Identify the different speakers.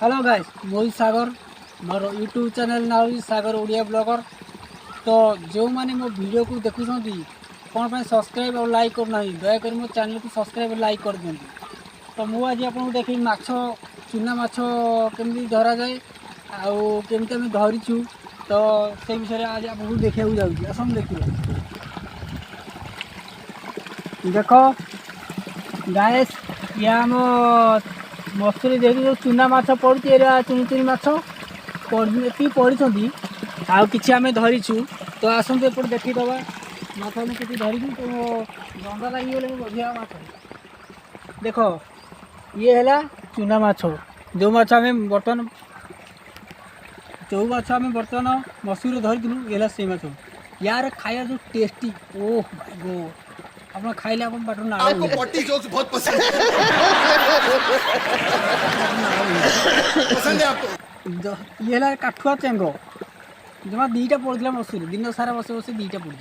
Speaker 1: Hello guys मोहित सागर मोर YouTube channel ना सागर Odia blogger. तो जो मैंने मो वीडियो को देखुं कौन पर सब्सक्राइब और लाइक करना दयाकोरी मो चैनल को सब्सक्राइब और लाइक कर दिखाँ। तो मुझे आज आपको देखी माछ चूना माछ केमी धरा जाए आमती आम धरीचु। तो से विषय आज आपको देखा जाऊँगी आस देखिए। देख गाइस ये आम मसूरी देखिए जो चूना माछ पड़ू चुनी चुनी माछ ये पड़ी आउ कि आम धरीचु। तो आसतु एपट देखीदबा माछ आम कि धरीचु। तो गंदा लगे बढ़िया माछ देख ये है चूना माछ जो माछ आम बर्तमान मसूरी धरीलु ये से माछ यार खाया जो टेस्टी ओह माय गॉड आप खाइले आप बाटर ना
Speaker 2: पट्टी जोक्स बहुत पसंद है आपको।
Speaker 1: ये है काठुआ चेंग जमा दीटा पड़ा मसूरी दिन सारा बस बस दीटा पड़ी।